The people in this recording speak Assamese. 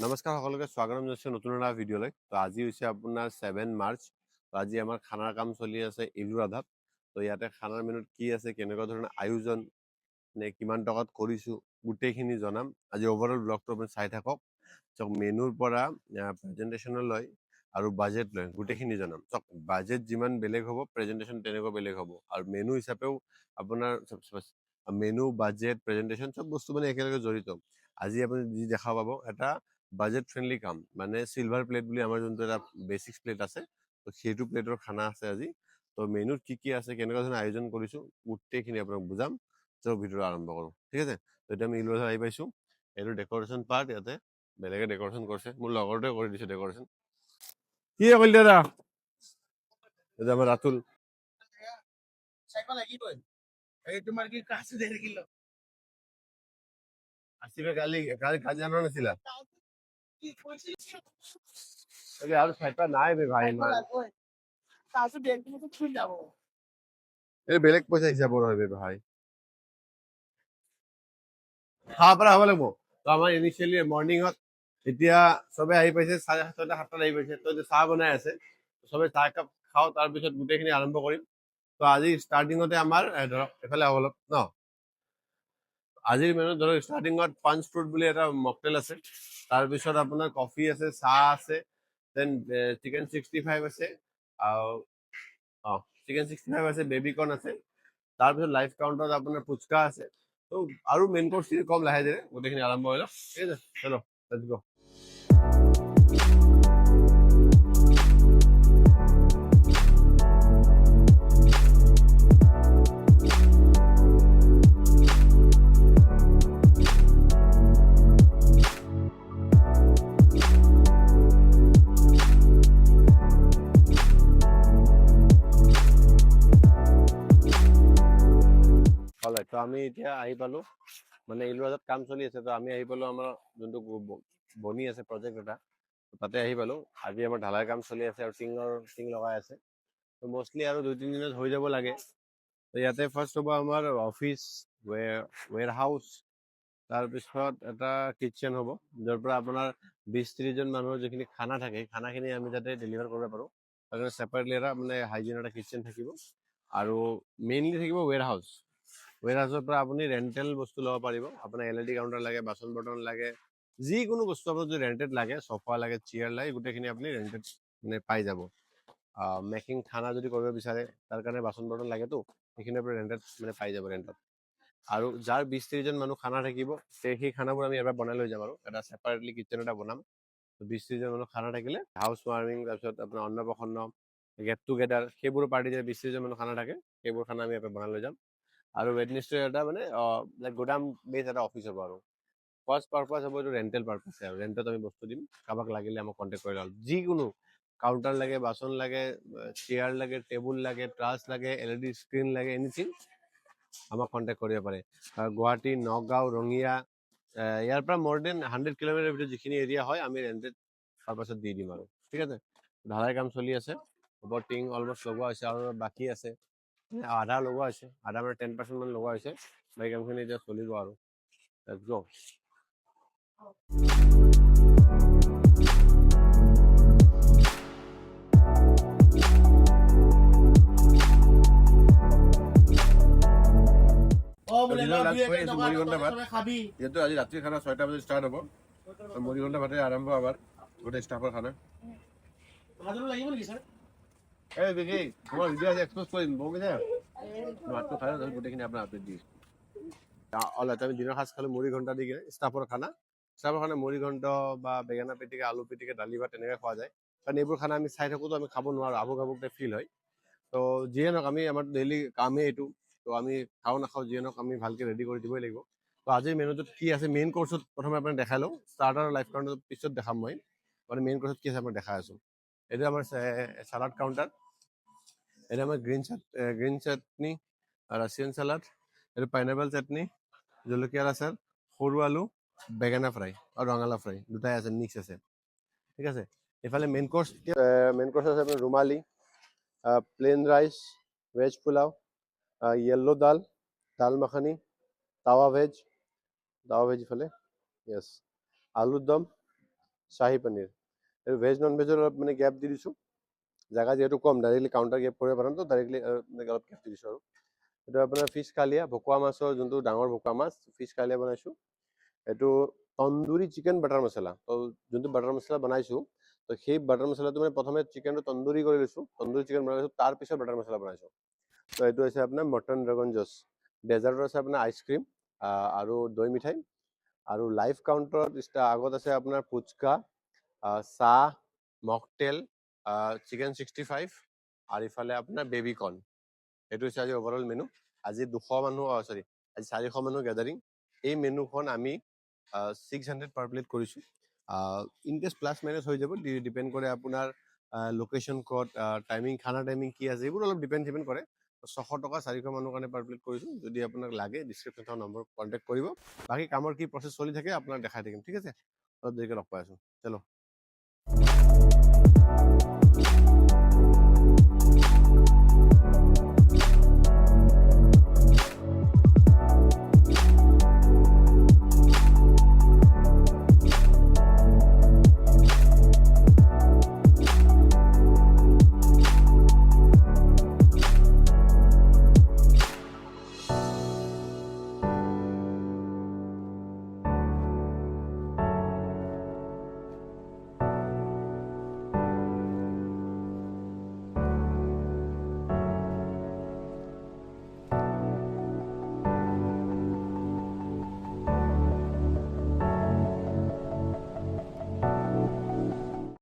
নমস্কাৰ সকলোকে স্বাগতম জনাইছোঁ নতুন এটা ভিডিঅ'লৈ। তো আজি হৈছে আপোনাৰ 7 মাৰ্চ। তো আজি আমাৰ খানাৰ কাম চলি আছে ইলুৰাধাত। তো ইয়াতে খানাৰ মেনুত কি আছে, কেনেকুৱা ধৰণৰ আয়োজন, নে কিমান টকাত কৰিছোঁ, গোটেইখিনি জনাম। আজি অভাৰঅল ব্লগটো আপুনি চাই থাকক। চাওক, মেনুৰ পৰা প্ৰেজেণ্টেশ্যনলৈ আৰু বাজেট লৈ গোটেইখিনি জনাম। চাওক, বাজেট যিমান বেলেগ হ'ব, প্ৰেজেণ্টেশ্যন তেনেকুৱা বেলেগ হ'ব। আৰু মেনু হিচাপেও আপোনাৰ মেনু, বাজেট, প্ৰেজেণ্টেশ্যন চব বস্তু মানে একেলগে জড়িত। আজি আপুনি যি দেখা পাব এটা বাজেট ফ্ৰেণ্ডলি কাম, মানে চিলভাৰ প্লেট বুলি আমাৰ যোনটো এটা বেচিক্স প্লেট আছে, তো সেইটো প্লেটৰ খানা আছে আজি। তো মেনুত কি কি আছে, কেনেকুৱা ধৰণৰ আয়োজন কৰিছোঁ, গোটেইখিনি আপোনাক বুজাম। তো ভিডিঅ'টো আৰম্ভ কৰোঁ, ঠিক আছে। তো এতিয়া আমি ইলুৰাধাত আহি পাইছোঁ। এইটো ডেক'ৰেশ্যন পাৰ্ট। ইয়াতে বেলেগে ডেক'ৰেশ্যন কৰিছে, মোৰ লগৰটোৱে কৰি দিছে ডেক'ৰেশ্যন। কি কৰিল দাদা? এটা আমাৰ ৰাতুল আসিফে কালি কাজ জানা নাছিলা আৰু চাইপা নাই বে ভাই, ইমান এই বেলেগ পইচা হিচাপৰ হয় বে ভাই, খাব পৰা হ'ব লাগিব। তো আমাৰ ইনিচিয়েলি মৰ্ণিঙত এতিয়া চবে আহি পাইছে, 7:30 7টাত আহি পাইছে। তো চাহ বনাই আছে, চবে চাহ একাপ খাওঁ, তাৰপিছত গোটেইখিনি আৰম্ভ কৰিম। তো আজি ষ্টাৰ্টিঙতে আমাৰ ধৰক এফালে অলপ ন, আজিৰ মেনুত ধৰক ষ্টাৰ্টিঙত পাঞ্চ ফ্ৰুট বুলি এটা মকটেল আছে, তাৰপিছত আপোনাৰ কফি আছে, চাহ আছে, দেন চিকেন 65 আছে, আৰু চিকেন 65 আছে, বেবিকৰ্ণ আছে, তাৰপিছত লাইফ কাউণ্টত আপোনাৰ ফুচকা আছে। তো আৰু মেইন কোৰ্চ কম লাহে ধীৰে গোটেইখিনি আৰম্ভ হৈ লওক, ঠিক আছে। চলো লেটছ গো। তো আমি এতিয়া আহি পালোঁ, মানে ইলুৰাধাত কাম চলি আছে। তো আমি আহি পালোঁ আমাৰ যোনটো বনি আছে প্ৰজেক্ট এটা, তাতে আহি পালোঁ। আজি আমাৰ ঢালাই কাম চলি আছে আৰু টিং লগাই আছে। তো মষ্টলি আৰু 2-3 দিনত হৈ যাব লাগে। তো ইয়াতে ফাৰ্ষ্ট হ'ব আমাৰ অফিচ, ৱেৰ হাউচ, তাৰপিছত এটা কিটচেন হ'ব, য'ৰ পৰা আপোনাৰ 20-30 জন মানুহৰ যিখিনি খানা থাকে, খানাখিনি আমি যাতে ডেলিভাৰ কৰিব পাৰোঁ, তাৰ কাৰণে ছেপাৰেটলি এটা মানে হাইজিন এটা কিটচেন থাকিব। আৰু মেইনলি থাকিব ৱেৰ হাউচ। ৱেৰ হাউচৰ পৰা আপুনি ৰেণ্টেল বস্তু ল'ব পাৰিব। আপোনাৰ LED কাউণ্টাৰ লাগে, বাচন বৰ্তন লাগে, যিকোনো বস্তু আপোনাৰ যদি ৰেণ্টেড লাগে, চফা লাগে, চেয়াৰ লাগে, গোটেইখিনি আপুনি ৰেণ্টেড মানে পাই যাব। মেকিং খানা যদি কৰিব বিচাৰে, তাৰ কাৰণে বাচন বৰ্তন লাগেতো, সেইখিনি আপুনি ৰেণ্টেড মানে পাই যাব ৰেণ্টত। আৰু যাৰ 20-30 জন মানুহ খানা থাকিব, সেই খানাবোৰ আমি এবাৰ বনাই লৈ যাম আৰু এটা ছেপাৰেটলি কিটচেন এটা বনাম। 20-30 জন মানুহ খানা থাকিলে হাউচ ৱাৰ্মিং, তাৰপিছত আপোনাৰ অন্নপ্ৰসন্ন, গেট টুগেডাৰ, সেইবোৰ পাৰ্টি যে 20-30 জন মানুহ খানা থাকে, সেইবোৰ খানা আমি এবাৰ বনাই লৈ যাম। আৰু ৱেডনেছডে এটা মানে লাইক গোদাম বেছ এটা অফিচ হ'ব। আৰু ফাৰ্ষ্ট পাৰপাছ হ'ব এইটো ৰেণ্টেল পাৰপাছ, আৰু ৰেণ্টত আমি বস্তু দিম। কাৰোবাক লাগিলে আমাক কণ্টেক্ট কৰিলে হ'ল। যিকোনো কাউণ্টাৰ লাগে, বাচন লাগে, চেয়াৰ লাগে, টেবুল লাগে, ট্ৰাছ লাগে, LED স্ক্ৰীণ লাগে, এনিথিং আমাক কণ্টেক্ট কৰিব পাৰে। গুৱাহাটী, নগাঁও, ৰঙিয়া, ইয়াৰ পৰা more than 100 কিলোমিটাৰ ভিতৰত যিখিনি এৰিয়া হয়, আমি ৰেণ্টেড পাৰপাছত দি দিম আৰু, ঠিক আছে। ঢালাই কাম চলি আছে, ওপৰত টিং অলমষ্ট লগোৱা হৈছে আৰু বাকী আছে, আধা লগোৱা হৈছে, আধা মানে 10% মান লগোৱা হৈছে। বাকী কামখিনি এতিয়া চলিব আৰু লেটছ গো। যিহেতু আজি ৰাতিৰ খানা 6টা বজাত ষ্টাৰ্ট হ'ব, মুড়ি ঘণ্টা ভাতে আৰম্ভ আমাৰ গোটেই ষ্টাফৰ খানা। এই দেখি তোমাৰ ভিডিঅ' আজি এক্সপ'জ কৰিম, বকিছে ভাতটো খাই গোটেইখিনি আপোনাৰ আপডেট দি আমি দিনৰ সাজ খালোঁ মুড়ি ঘণ্টা দি কিনে। ষ্টাফৰ খানা মুড়ি ঘণ্ট বা বেঙেনা পিটিকা, আলু পিটিকা, দালি ভাত তেনেকৈ খোৱা যায়। কাৰণ এইবোৰ খানা আমি চাই থাকোঁতো আমি খাব নোৱাৰোঁ, আভোক টাইপ ফিল হয়। তো যিয়ে নহওক, আমি আমাৰ ডেইলি কামেই এইটো। তো আমি খাওঁ নাখাওঁ, যিয়ে নহওক আমি ভালকৈ ৰেডি কৰি দিবই লাগিব। তো আজিৰ মেনুটোত কি আছে, মেইন কোৰ্চত প্ৰথমে আপোনাক দেখাই লওঁ। ষ্টাৰ্টাৰ লাইফ কাউণ্টাৰ পিছত দেখাম মই, মানে মেইন কোৰ্চত কি আছে আপোনাক দেখাই আছোঁ। এইটো আমাৰ চালাড কাউণ্টাৰ, এটা আমাৰ গ্ৰীণ চাটনি, ৰাছিয়ান চালাড, এইটো পাইনাপল চাটনি, জলকীয়াৰ আচাৰ, সৰু আলু, বেঙেনা ফ্ৰাই আৰু ৰঙালাও ফ্ৰাই, দুটাই আছে, মিক্স আছে, ঠিক আছে। এইফালে মেইন কোৰ্চ আছে আপোনাৰ rumali, plain rice, veg pulao, yellow dal makhani, তাৱা ভেজ ইফালে, য়েছ, আলুৰ দম, শ্বাহী পনীৰ। আৰু ভেজ নন ভেজৰ অলপ মানে গেপ দি দিছোঁ, জেগা যিহেতু কম, ডাইৰেক্টলি কাউণ্টাৰ গেপ কৰিব পাৰিম, তো ডাইৰেক্টলি অলপ গেপ দি দিছোঁ আৰু। এইটো আপোনাৰ ফিছ কালিয়া, ভকুৱা মাছৰ যোনটো ডাঙৰ ভকুৱা মাছ, ফিছ কালিয়া বনাইছোঁ। এইটো তন্দুৰী চিকেন বাটাৰ মছলা, তো যোনটো বাটাৰ মছলা বনাইছোঁ, তো সেই বাটাৰ মছলাটো মানে প্ৰথমে চিকেনটো তন্দুৰী কৰি লৈছোঁ, তন্দুৰী চিকেন বনাইছোঁ, তাৰপিছত বাটাৰ মছলা বনাইছোঁ। তো এইটো হৈছে আপোনাৰ মটন ড্ৰাগন জছ। ডেজাৰ্টত আছে আপোনাৰ আইচক্ৰীম আৰু দৈ মিঠাই, আৰু লাইভ কাউণ্টাৰত আগত আছে আপোনাৰ ফুচকা, চাহ, মকটেল, চিকেন 65, আৰু ইফালে আপোনাৰ বেবী কৰ্ণ। এইটো হৈছে আজি অভাৰঅল মেনু। আজি 200 মানুহ, আজি 400 মানুহ গেডাৰিং। এই মেনুখন আমি 600 পাৰ প্লেট কৰিছোঁ। ইনকেছ প্লাছ মাইনাছ হৈ যাব, ডিপেণ্ড কৰে আপোনাৰ লোকেশ্যন ক'ত, টাইমিং, খানা টাইমিং কি আছে, এইবোৰ অলপ ডিপেণ্ড কৰে। 600 টকা 400 মানুহৰ কাৰণে পাৰ প্লেট কৰিছোঁ। যদি আপোনাক লাগে ডিছক্ৰিপশ্যন থকা নম্বৰ কণ্টেক্ট কৰিব। বাকী কামৰ কি প্ৰচেছ চলি থাকে আপোনাক দেখাই থাকিম, ঠিক আছে? অলপ দেৰিকৈ লগ পাই আছোঁ, চলো।